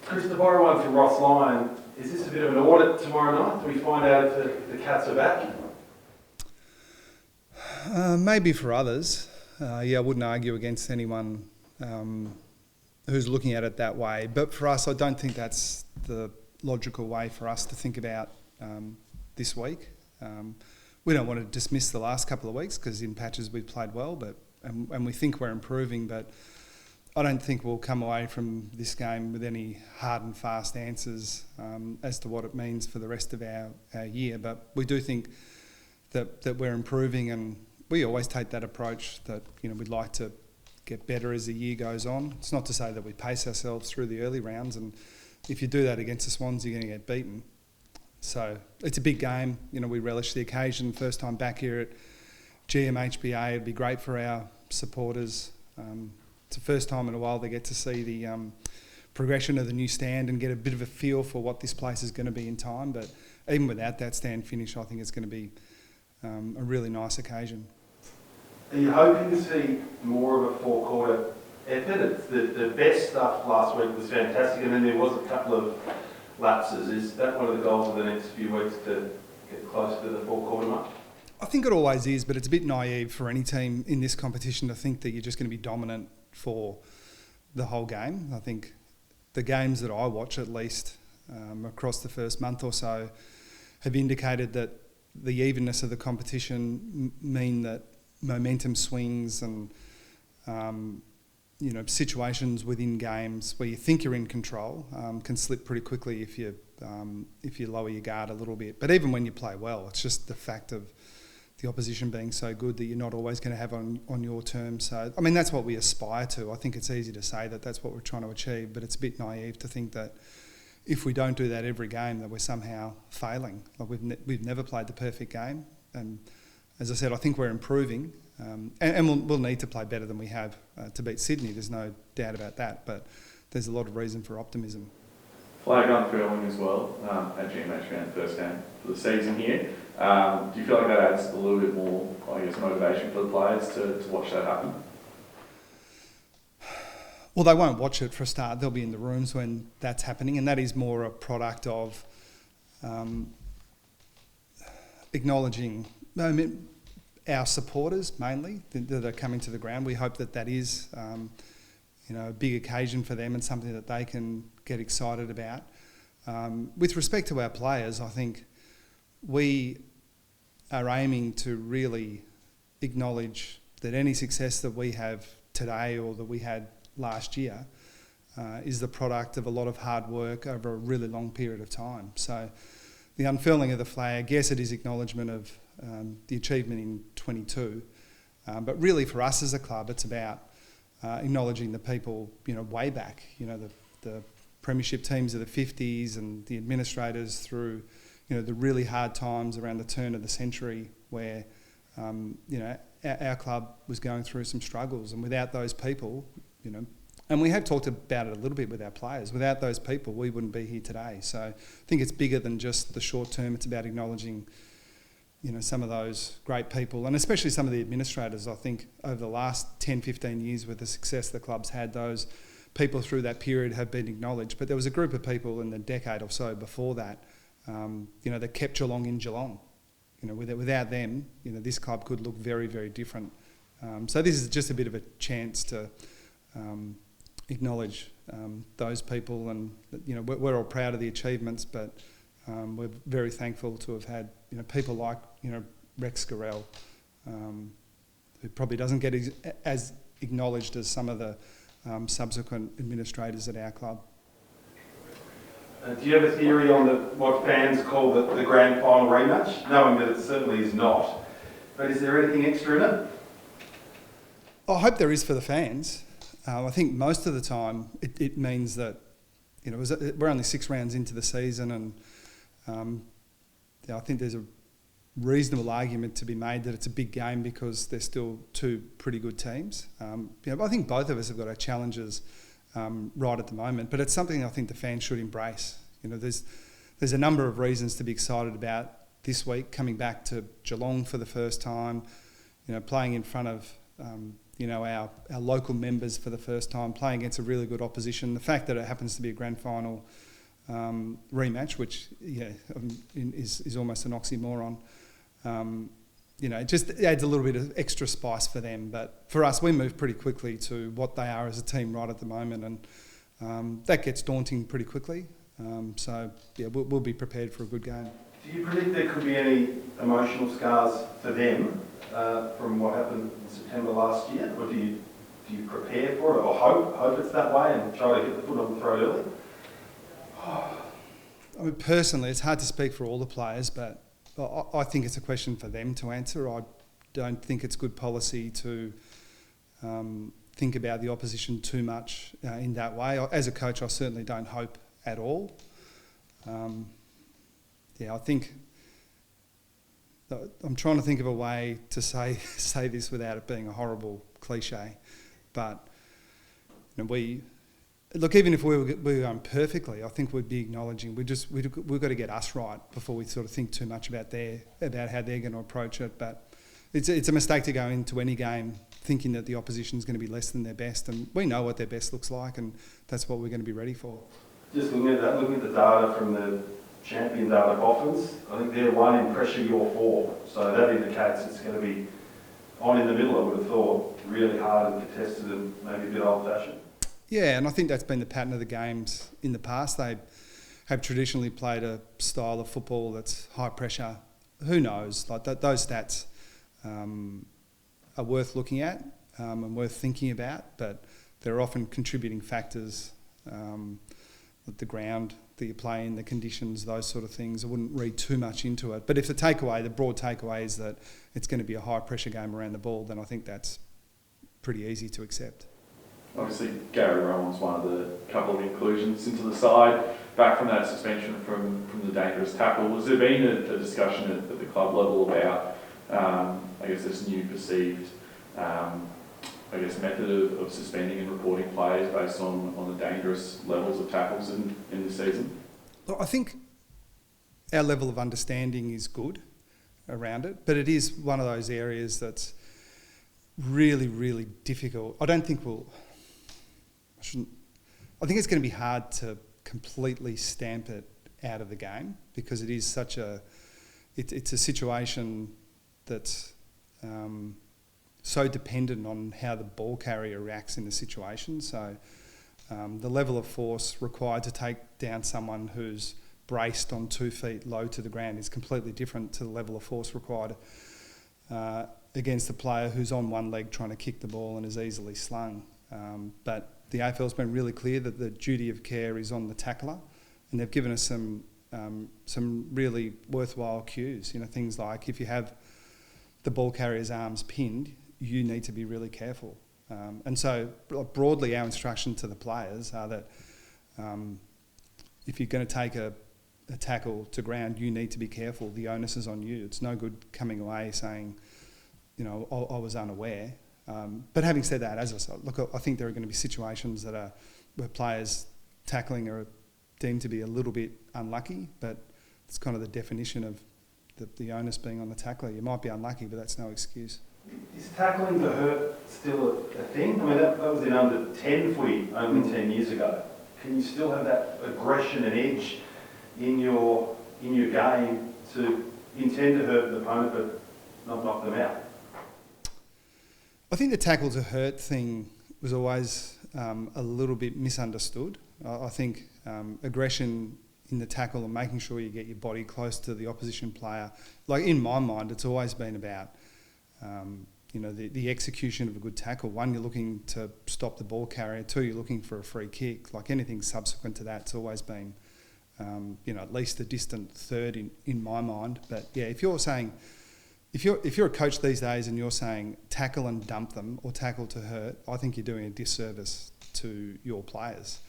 Chris, to borrow one from Ross Lyon, is this a bit of an audit tomorrow night? Do we find out if the Cats are back? Maybe for others. I wouldn't argue against anyone who's looking at it that way. But for us, I don't think that's the logical way for us to think about this week. We don't want to dismiss the last couple of weeks because in patches we've played well, and we think we're improving, but I don't think we'll come away from this game with any hard and fast answers as to what it means for the rest of our year. But we do think that we're improving, and we always take that approach that we'd like to get better as the year goes on. It's not to say that we pace ourselves through the early rounds, and if you do that against the Swans, you're going to get beaten. So it's a big game. We relish the occasion. First time back here at GMHBA, it'd be great for our supporters. It's the first time in a while they get to see the progression of the new stand and get a bit of a feel for what this place is going to be in time. But even without that stand finish, I think it's going to be a really nice occasion. Are you hoping to see more of a four-quarter effort? The best stuff last week was fantastic, and then there was a couple of lapses. Is that one of the goals of the next few weeks, to get closer to the four-quarter mark? I think it always is, but it's a bit naive for any team in this competition to think that you're just going to be dominant for the whole game. I think the games that I watch, at least across the first month or so, have indicated that the evenness of the competition mean that momentum swings and situations within games where you think you're in control can slip pretty quickly if you lower your guard a little bit. But even when you play well, it's just the fact of the opposition being so good that you're not always going to have on your terms. So, that's what we aspire to. I think it's easy to say that that's what we're trying to achieve, but it's a bit naive to think that if we don't do that every game, that we're somehow failing. Like we've never played the perfect game, and as I said, I think we're improving, and we'll need to play better than we have to beat Sydney. There's no doubt about that, but there's a lot of reason for optimism. Flag unfurling as well at GMH around the first game for the season here. Do you feel like that adds a little bit more, motivation for the players to watch that happen? Well, they won't watch it for a start. They'll be in the rooms when that's happening, and that is more a product of acknowledging our supporters mainly that are coming to the ground. We hope that is a big occasion for them and something that they can get excited about. With respect to our players, I think we are aiming to really acknowledge that any success that we have today or that we had last year is the product of a lot of hard work over a really long period of time. So the unfurling of the flag, yes, it is acknowledgement of the achievement in 22, but really for us as a club, it's about acknowledging the people, way back, the premiership teams of the 50s and the administrators through, the really hard times around the turn of the century where, our club was going through some struggles, and without those people, and we have talked about it a little bit with our players, without those people we wouldn't be here today. So I think it's bigger than just the short term. It's about acknowledging some of those great people, and especially some of the administrators. I think over the last 10, 15 years with the success the club's had, those people through that period have been acknowledged. But there was a group of people in the decade or so before that, that kept Geelong in Geelong. Without them, this club could look very, very different. So this is just a bit of a chance to acknowledge those people, and we're all proud of the achievements, but we're very thankful to have had people like Rex Scarell, who probably doesn't get as acknowledged as some of the subsequent administrators at our club. Do you have a theory on what fans call the grand final rematch, knowing that it certainly is not? But is there anything extra in it? I hope there is for the fans. I think most of the time it means that we're only 6 rounds into the season, and I think there's a reasonable argument to be made that it's a big game because there's still 2 pretty good teams. But I think both of us have got our challenges right at the moment, but it's something I think the fans should embrace. There's a number of reasons to be excited about this week, coming back to Geelong for the first time, playing in front of our local members for the first time, playing against a really good opposition. The fact that it happens to be a grand final rematch, which is almost an oxymoron. It just adds a little bit of extra spice for them. But for us, we move pretty quickly to what they are as a team right at the moment, and that gets daunting pretty quickly. We'll be prepared for a good game. Do you predict there could be any emotional scars for them from what happened in September last year? Or do you prepare for it or hope it's that way and try to get the foot on the throat early? I mean, personally, it's hard to speak for all the players, but I think it's a question for them to answer. I don't think it's good policy to think about the opposition too much in that way. As a coach, I certainly don't hope at all. I think I'm trying to think of a way to say this without it being a horrible cliche, but even if we were going perfectly, I think we'd be acknowledging we've got to get us right before we sort of think too much about how they're going to approach it. But it's a mistake to go into any game thinking that the opposition is going to be less than their best, and we know what their best looks like, and that's what we're going to be ready for. Just looking at the data from the champion data Hawkins, I think they're 1 in pressure, you're 4. So that indicates it's going to be on in the middle, I would have thought, really hard and contested and maybe a bit old-fashioned. Yeah, and I think that's been the pattern of the games in the past. They have traditionally played a style of football that's high pressure. Who knows? Like those stats are worth looking at and worth thinking about, but they're often contributing factors. The ground that you play in, the conditions, those sort of things. I wouldn't read too much into it. But if the broad takeaway is that it's going to be a high pressure game around the ball, then I think that's pretty easy to accept. Obviously, Gary Rowan's one of the couple of inclusions into the side, back from that suspension from the dangerous tackle. Has there been a discussion at the club level about, this new perceived method of suspending and reporting players based on the dangerous levels of tackles in the season? Well, I think our level of understanding is good around it, but it is one of those areas that's really, really difficult. I think it's going to be hard to completely stamp it out of the game because it is it's a situation that's so dependent on how the ball carrier reacts in the situation. So the level of force required to take down someone who's braced on 2 feet low to the ground is completely different to the level of force required against a player who's on one leg trying to kick the ball and is easily slung. But the AFL's been really clear that the duty of care is on the tackler, and they've given us some really worthwhile cues. Things like if you have the ball carrier's arms pinned, you need to be really careful. And so broadly our instruction to the players are that if you're going to take a tackle to ground, you need to be careful. The onus is on you. It's no good coming away saying, I was unaware. But having said that, as I said, I think there are going to be situations where players tackling are deemed to be a little bit unlucky, but it's kind of the definition of the onus being on the tackler. You might be unlucky, but that's no excuse. Is tackling to hurt still a thing? I mean, that was in under 10 footy only 10 years ago. Can you still have that aggression and edge in your game to intend to hurt the opponent but not knock them out? I think the tackle to hurt thing was always a little bit misunderstood. I think aggression in the tackle and making sure you get your body close to the opposition player, like in my mind, it's always been about the execution of a good tackle. 1, you're looking to stop the ball carrier. 2, you're looking for a free kick. Like anything subsequent to that, it's always been, at least a distant third in my mind. But yeah, if you're saying, if you're a coach these days and you're saying tackle and dump them or tackle to hurt, I think you're doing a disservice to your players.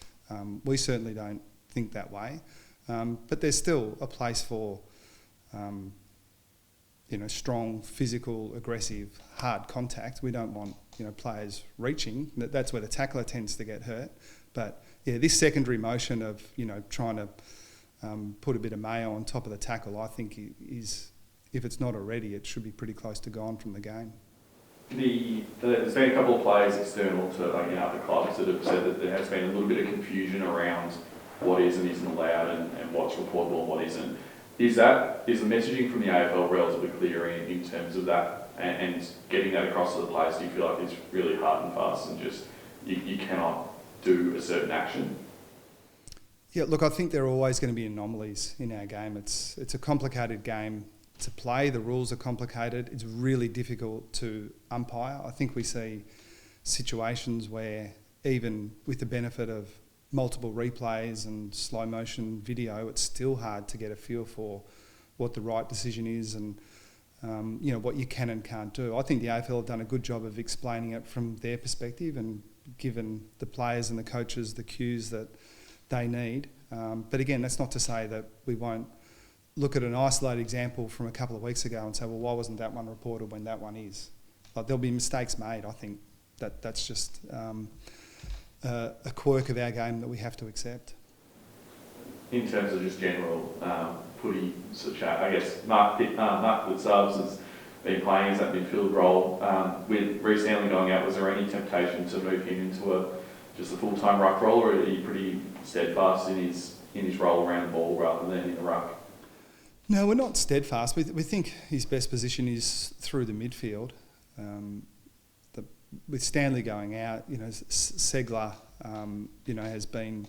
We certainly don't think that way, but there's still a place for strong, physical, aggressive, hard contact. We don't want players reaching. That's where the tackler tends to get hurt. But yeah, this secondary motion of trying to put a bit of mayo on top of the tackle, I think is, if it's not already, it should be pretty close to gone from the game. There's been a couple of players external to other clubs that have said that there has been a little bit of confusion around what is and isn't allowed and what's reportable and what isn't. Is the messaging from the AFL relatively clear in terms of that and getting that across to the players? Do you feel like it's really hard and fast and just you cannot do a certain action? Yeah, look, I think there are always going to be anomalies in our game. It's a complicated game to play. The rules are complicated. It's really difficult to umpire. I think we see situations where even with the benefit of multiple replays and slow motion video, it's still hard to get a feel for what the right decision is and what you can and can't do. I think the AFL have done a good job of explaining it from their perspective and given the players and the coaches the cues that they need. But again, that's not to say that we won't look at an isolated example from a couple of weeks ago and say, well, why wasn't that one reported when that one is? Like, there'll be mistakes made. I think that's just a quirk of our game that we have to accept. In terms of just general footy chat, I guess Mark Blitzarves has been playing as that midfield role. With Reece Stanley going out, was there any temptation to move him into just a full-time ruck role, or are you pretty steadfast in his role around the ball rather than in the ruck? No, we're not steadfast. We think his best position is through the midfield. With Stanley going out, Stagler, has been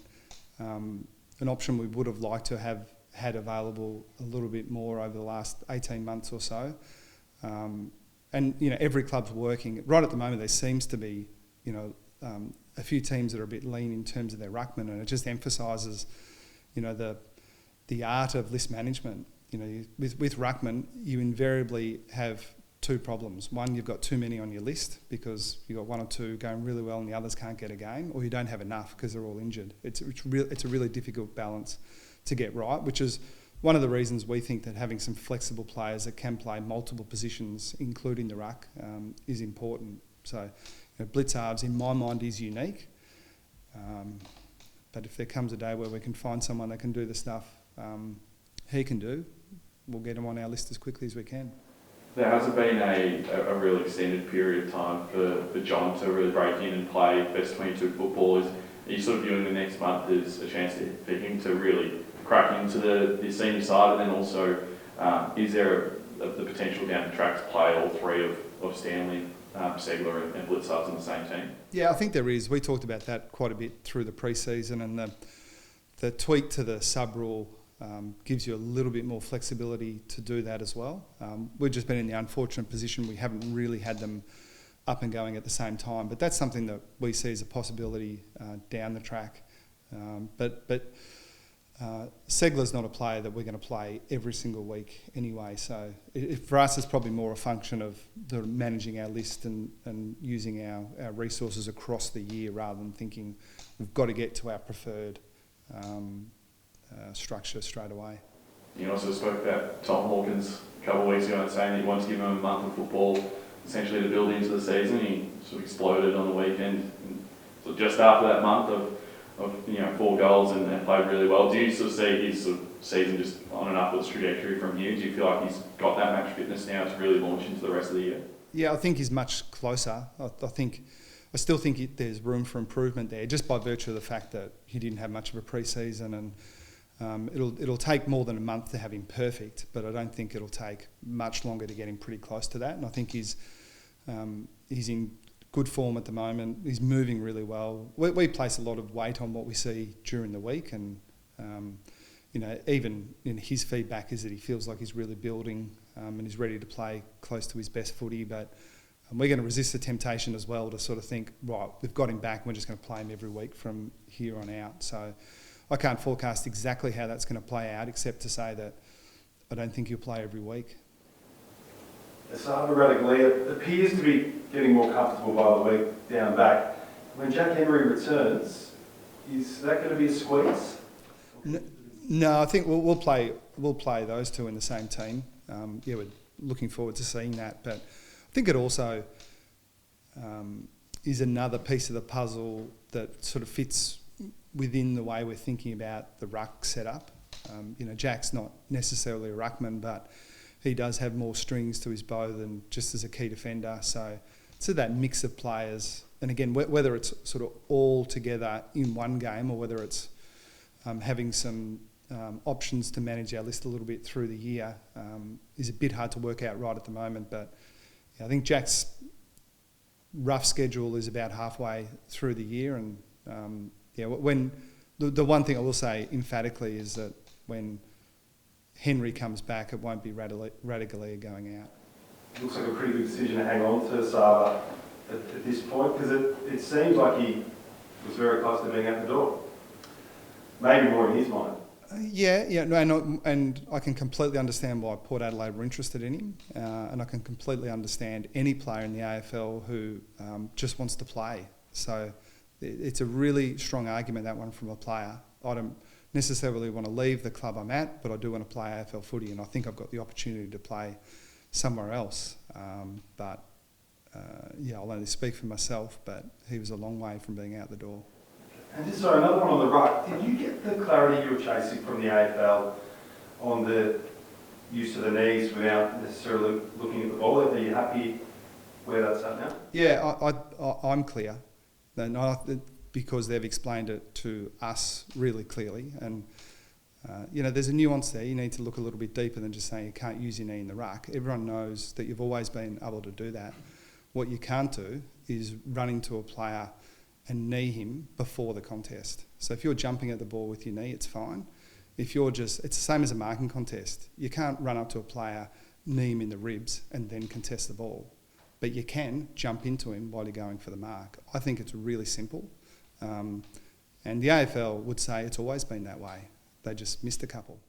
an option we would have liked to have had available a little bit more over the last 18 months or so. Every club's working. Right at the moment, there seems to be, a few teams that are a bit lean in terms of their ruckman, and it just emphasises, the art of list management. With ruckman, you invariably have two problems. One, you've got too many on your list because you've got one or two going really well and the others can't get a game, or you don't have enough because they're all injured. It's a really difficult balance to get right, which is one of the reasons we think that having some flexible players that can play multiple positions, including the ruck, is important. So, Blitzarves, in my mind, is unique. But if there comes a day where we can find someone that can do the stuff he can do, we'll get him on our list as quickly as we can. There hasn't been a really extended period of time for John to really break in and play best 22 football. Are you sort of viewing the next month as a chance for him to really crack into the senior side, and then also is there the potential down the track to play all three of Stanley, Stagler and Blitzarves in the same team? Yeah, I think there is. We talked about that quite a bit through the pre-season, and the tweak to the sub-rule gives you a little bit more flexibility to do that as well. We've just been in the unfortunate position we haven't really had them up and going at the same time, but that's something that we see as a possibility down the track. But Stagler's not a player that we're going to play every single week anyway, so for us it's probably more a function of managing our list and using our resources across the year rather than thinking we've got to get to our preferred structure straight away. You also spoke about Tom Hawkins a couple of weeks ago and saying that you wanted to give him a month of football essentially to build into the season. He sort of exploded on the weekend. And so just after that month of 4 goals and played really well, do you sort of see his sort of season just on an upwards trajectory from here? Do you feel like he's got that match fitness now to really launch into the rest of the year? Yeah, I think he's much closer. I still think there's room for improvement there, just by virtue of the fact that he didn't have much of a pre-season, and it'll take more than a month to have him perfect, but I don't think it'll take much longer to get him pretty close to that. And I think he's in good form at the moment. He's moving really well. We place a lot of weight on what we see during the week, and even his feedback is that he feels like he's really building and he's ready to play close to his best footy. But we're going to resist the temptation as well to sort of think, right, we've got him back and we're just going to play him every week from here on out. So I can't forecast exactly how that's going to play out, except to say that I don't think he'll play every week. Asada Radaglia appears to be getting more comfortable by the week down back. When Jack Emery returns, is that going to be a squeeze? No, I think we'll play those two in the same team. We're looking forward to seeing that. But I think it also is another piece of the puzzle that sort of fits within the way we're thinking about the ruck setup. Jack's not necessarily a ruckman, but he does have more strings to his bow than just as a key defender. So to that mix of players. And again, whether it's sort of all together in one game or whether it's having some options to manage our list a little bit through the year is a bit hard to work out right at the moment. But I think Jack's rough schedule is about halfway through the year. And when the one thing I will say emphatically is that when Henry comes back, it won't be Radaglia going out. Looks like a pretty good decision to hang on to Sava at this point, because it seems like he was very close to being out the door. Maybe more in his mind. And I can completely understand why Port Adelaide were interested in him, and I can completely understand any player in the AFL who just wants to play. So it's a really strong argument, that one, from a player. I don't necessarily want to leave the club I'm at, but I do want to play AFL footy, and I think I've got the opportunity to play somewhere else. I'll only speak for myself, but he was a long way from being out the door. And just so another one on the right, did you get the clarity you were chasing from the AFL on the use of the knees without necessarily looking at the ball? Are you happy where that's at now? Yeah, I'm clear. Because they've explained it to us really clearly. And, there's a nuance there. You need to look a little bit deeper than just saying you can't use your knee in the ruck. Everyone knows that you've always been able to do that. What you can't do is run into a player and knee him before the contest. So if you're jumping at the ball with your knee, it's fine. If you're it's the same as a marking contest. You can't run up to a player, knee him in the ribs and then contest the ball. But you can jump into him while you're going for the mark. I think it's really simple. And the AFL would say it's always been that way. They just missed a couple.